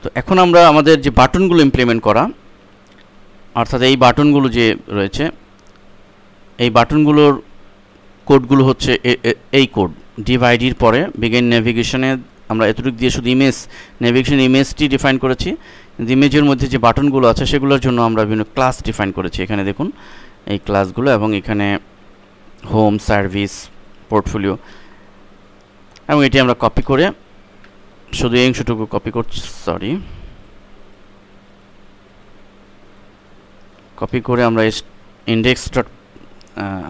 তো এখন আমরা আমাদের যে বাটনগুলো ইমপ্লিমেন্ট করা, অর্থাৎ এই বাটনগুলো যে রয়েছে, এই বাটনগুলোর কোডগুলো হচ্ছে এই কোড ডিভাইডির পরে বিগিন নেভিগেশনে আমরা এতটুকু দিয়ে শুধু নেভিগেশন ইমেজটি ডিফাইন করেছি। ইমেজের মধ্যে যে বাটনগুলো আছে সেগুলোর জন্য আমরা বিভিন্ন ক্লাস ডিফাইন করেছি। এখানে দেখুন এই ক্লাসগুলো, এবং এখানে হোম, সার্ভিস, পোর্টফোলিও, এবং এটি আমরা কপি করে শুধু এই অংশটুকু কপি করছি, কপি করে আমরা ইন্ডেক্স ডট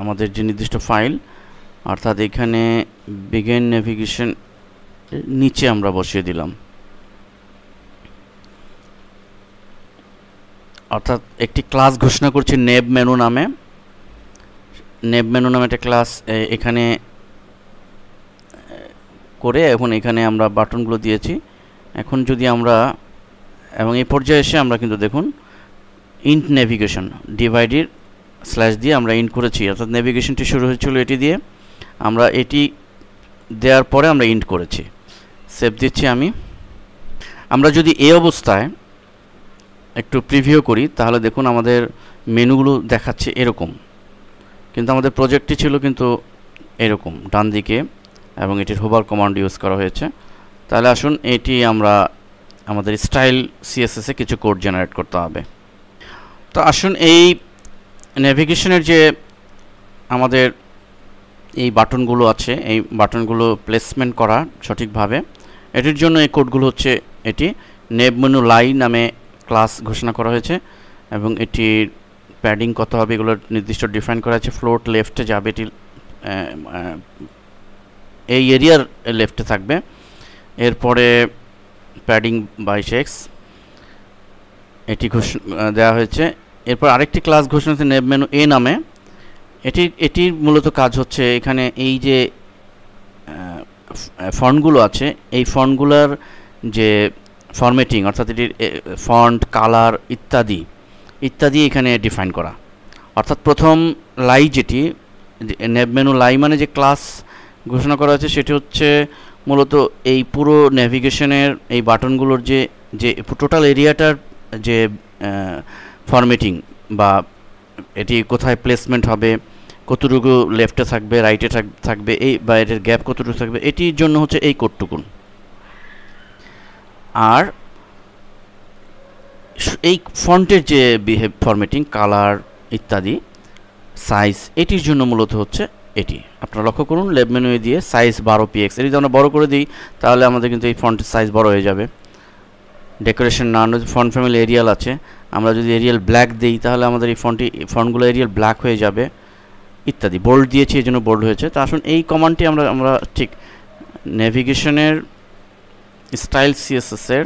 আমাদের যে নির্দিষ্ট ফাইল, অর্থাৎ এখানে বিগিন নেভিগেশন নিচে আমরা বসিয়ে দিলাম। অর্থাৎ একটি ক্লাস ঘোষণা করছি নেভ মেনু নামে। নেভ মেনু নামে একটা ক্লাস এখানে করে এখন এখানে আমরা বাটনগুলো দিয়েছি। এখন যদি আমরা, এবং এই পর্যায়ে এসে আমরা কিন্তু দেখুন ইন্ট নেভিগেশন ডিভাইডের স্ল্যাশ দিয়ে আমরা ইন্ট করেছি, অর্থাৎ নেভিগেশনটি শুরু হয়েছিল এটি দিয়ে, আমরা এটি দেওয়ার পরে আমরা ইন্ট করেছি। সেভ দিচ্ছি আমি। আমরা যদি এই অবস্থায় একটু প্রিভিউ করি তাহলে দেখুন আমাদের মেনুগুলো দেখাচ্ছে এরকম, কিন্তু আমাদের প্রজেক্টটি ছিল কিন্তু এরকম ডান দিকে, এবং এটির হোভার কমান্ড ইউজ করা হয়েছে। তাহলে আসুন এটি আমরা আমাদের স্টাইল সিএসএসে কিছু কোড জেনারেট করতে হবে। তো আসুন এই নেভিগেশনের যে আমাদের এই বাটনগুলো আছে, এই বাটনগুলো প্লেসমেন্ট করা সঠিকভাবে, এটির জন্য এই কোডগুলো হচ্ছে এটি নেভ মেনু লাই নামে ক্লাস ঘোষণা করা হয়েছে, এবং এটির প্যাডিং কত হবে এগুলো নির্দিষ্ট ডিফাইন করা আছে। ফ্লোট লেফটে যাবে, এটি এই এরিয়ার লেফটে থাকবে। এরপরে প্যাডিং 22x এটি দেওয়া হয়েছে। এরপর আরেকটি ক্লাস ঘোষণা হচ্ছে নেভ মেনু এ নামে। এটির মূলত কাজ হচ্ছে এখানে এই যে ফন্টগুলো আছে, এই ফন্টগুলোর যে ফরম্যাটিং, অর্থাৎ এটির ফন্ট, কালার ইত্যাদি এখানে ডিফাইন করা। অর্থাৎ প্রথম লাই যেটি নেভ মেনু লাই মানে যে ক্লাস ঘোষণা করা হয়েছে সেটি হচ্ছে মূলত এই পুরো নেভিগেশনের এই বাটনগুলোর যে টোটাল এরিয়াটার যে ফরম্যাটিং, বা এটি কোথায় প্লেসমেন্ট হবে, কতটুকু লেফটে থাকবে, রাইটে থাকবে, এই বা এটার গ্যাপ কতটুকু থাকবে, এটির জন্য হচ্ছে এই কোডটুকুন। আর এই ফন্টের যে ফরম্যাটিং, কালার ইত্যাদি, সাইজ, এটির জন্য মূলত হচ্ছে এটি। আপনারা লক্ষ্য করুন নেভ মেনু দিয়ে সাইজ 12px, এটি যদি আমরা বড় করে দিই তাহলে আমাদের কিন্তু এই ফন্টের সাইজ বড় হয়ে যাবে। ডেকোরেশন না, ফন্ট ফ্যামিলি এরিয়াল আছে, আমরা যদি এরিয়াল ব্ল্যাক দিই তাহলে আমাদের এই ফন্টগুলো এরিয়াল ব্ল্যাক হয়ে যাবে ইত্যাদি। বোল্ড দিয়েছি এই জন্য বোল্ড হয়েছে। তো আসুন এই কমান্ডটি আমরা ঠিক নেভিগেশনের স্টাইল সিএসএসের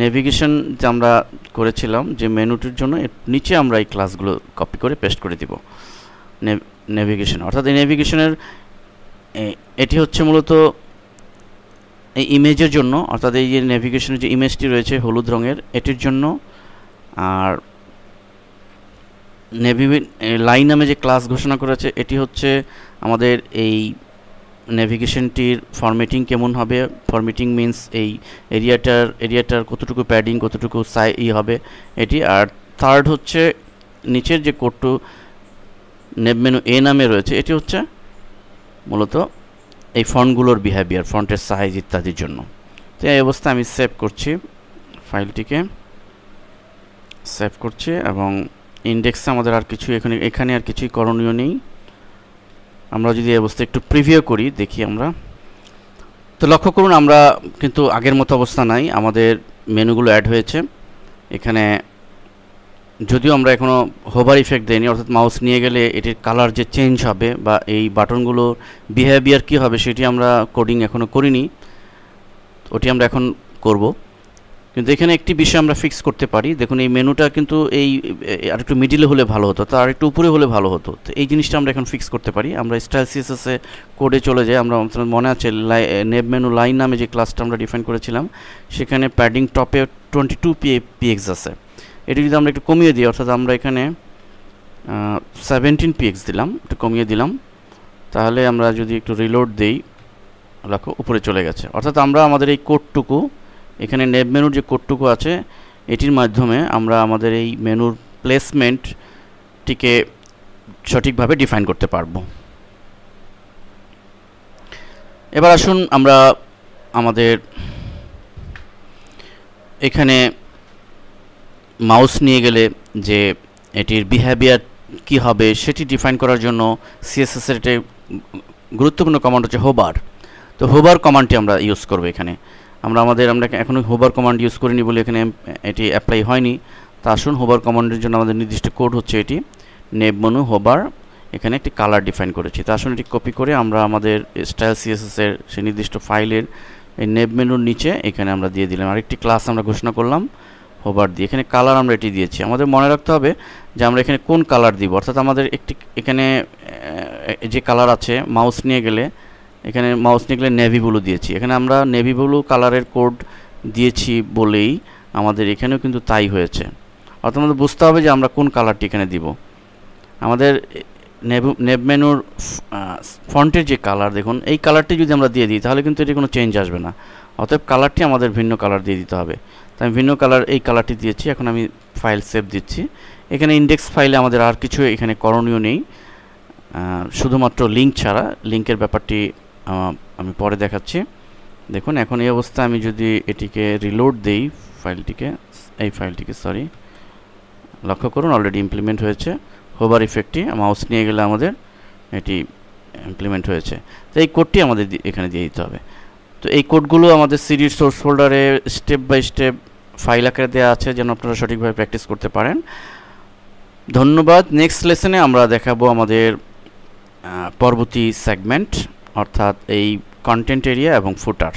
নেভিগেশন যে আমরা করেছিলাম যে মেনুটির জন্য, নিচে আমরা এই ক্লাসগুলো কপি করে পেস্ট করে দিব। নেভিগেশন, অর্থাৎ এই নেভিগেশনের এটি হচ্ছে মূলত এই ইমেজের জন্য, অর্থাৎ এই যে নেভিগেশনের যে ইমেজটি রয়েছে হলুদ রঙের, এটির জন্য। আর লাইন নামে যে ক্লাস ঘোষণা করেছে এটি হচ্ছে আমাদের এই নেভিগেশনটির ফরম্যাটিং কেমন হবে। ফরম্যাটিং মিন্স এই এরিয়াটার কতটুকু প্যাডিং, কতটুকু হবে এটি। আর থার্ড হচ্ছে নিচের যে কোডটু নেভ মেনু এ নামে রয়েছে, এটি হচ্ছে মূলত এই ফন্টগুলোর বিহেভিয়ার, ফন্টের সাইজ ইত্যাদির জন্য। তো এই অবস্থায় আমি সেভ করছি, ফাইলটিকে সেভ করছি, এবং ইন্ডেক্সে আমাদের আর কিছু এখানে আর কিছুই করণীয় নেই। আমরা যদি এই অবস্থা একটু প্রিভিউ করি দেখি আমরা, তো লক্ষ্য করুন আমরা কিন্তু আগের মতো অবস্থা নাই, আমাদের মেনুগুলো অ্যাড হয়েছে এখানে। যদিও আমরা এখনও হোভার ইফেক্ট দেইনি, অর্থাৎ মাউস নিয়ে গেলে এটির কালার যে চেঞ্জ হবে বা এই বাটনগুলোর বিহেভিয়ার কী হবে সেটি আমরা কোডিং এখনও করিনি, ওটি আমরা এখন করব। কিন্তু এখানে একটি বিষয় আমরা ফিক্স করতে পারি। দেখুন এই মেনুটা কিন্তু এই আরেকটু মিডিলে হলে ভালো হতো, তো আরেকটু উপরে হলে ভালো হতো। তো এই জিনিসটা আমরা এখন ফিক্স করতে পারি। আমরা স্টাইল সিএসএসে কোডে চলে যাই। আমরা মনে আছে নেভ মেনু লাইন নামে যে ক্লাসটা আমরা ডিফাইন করেছিলাম, সেখানে প্যাডিং টপে 22px আছে। এটি যদি আমরা একটু কমিয়ে দিই, অর্থাৎ আমরা এখানে 17px দিলাম, একটু কমিয়ে দিলাম, তাহলে আমরা যদি একটু রিলোড দিই লক্ষ্য উপরে চলে গেছে। অর্থাৎ আমরা আমাদের এই কোডটুকু এখানে নেভ মেনুর যে কোডটুকু আছে এটির মাধ্যমে আমরা আমাদের এই মেনুর প্লেসমেন্টটিকে সঠিকভাবে ডিফাইন করতে পারবো। এবার আসুন আমরা আমাদের এখানে মাউস নিয়ে গেলে যে এটির বিহেভিয়ার কি হবে সেটি ডিফাইন করার জন্য সিএসএস এর একটি গুরুত্বপূর্ণ কমান্ড হচ্ছে হোভার। তো হোভার কমান্ডটি আমরা ইউজ করব এখানে। আমরা এখনো হোভার কমান্ড ইউজ করিনি বলে এখানে এটি অ্যাপ্লাই হয়নি। তা আসুন হোভার কমান্ডের জন্য আমাদের নির্দিষ্ট কোড হচ্ছে এটি নেভ মেনু হোভার, এখানে একটি কালার ডিফাইন করেছি। তা আসুন এটি কপি করে আমরা আমাদের স্টাইল সিএসএস এর সেই নির্দিষ্ট ফাইলের এই নেভ মেনুর নিচে এখানে আমরা দিয়ে দিলাম। আরেকটি ক্লাস আমরা ঘোষণা করলাম হোভার দিয়ে, এখানে কালার আমরা এটি দিয়েছি। আমাদের মনে রাখতে হবে যে আমরা এখানে কোন কালার দিব, অর্থাৎ আমাদের এখানে যে কালার আছে মাউস নিয়ে গেলে নেভি ব্লু দিয়েছি। এখানে আমরা নেভি ব্লু কালারের কোড দিয়েছি বলেই আমাদের এখানেও কিন্তু তাই হয়েছে। অর্থাৎ আমাদের বুঝতে হবে যে আমরা কোন কালারটি এখানে দিব। আমাদের নেভ মেনুর ফন্টের যে কালার দেখুন, এই কালারটি যদি আমরা দিয়ে দিই তাহলে কিন্তু এটি কোনো চেঞ্জ আসবে না। অতএব কালারটি আমাদের ভিন্ন কালার দিয়ে দিতে হবে। তাই আমি ভিন্ন কালার এই কালারটি দিয়েছি। এখন আমি ফাইল সেভ দিচ্ছি। এখানে ইন্ডেক্স ফাইলে আমাদের আর কিছু এখানে করণীয় নেই, শুধুমাত্র লিঙ্ক ছাড়া। লিঙ্কের ব্যাপারটি আমি পরে দেখাচ্ছি। দেখুন এখন এই অবস্থায় আমি যদি এটিকে রিলোড দেই এই ফাইলটিকে সরি, লক্ষ্য করুন অলরেডি ইমপ্লিমেন্ট হয়েছে। হোভার ইফেক্টটি মাউস নিয়ে গেলে আমাদের এটি ইমপ্লিমেন্ট হয়েছে। তো এই কোডটি আমাদের এখানে দিয়ে দিতে হবে। তো এই কোডগুলো আমাদের সিডির সোর্স ফোল্ডারে স্টেপ বাই স্টেপ ফাইল আকারে দেওয়া আছে, যেন আপনারা সঠিকভাবে প্র্যাকটিস করতে পারেন। ধন্যবাদ। নেক্সট লেসনে আমরা দেখাবো আমাদের পরবর্তী সেগমেন্ট, অর্থাৎ এই কন্টেন্ট এরিয়া এবং ফুটার।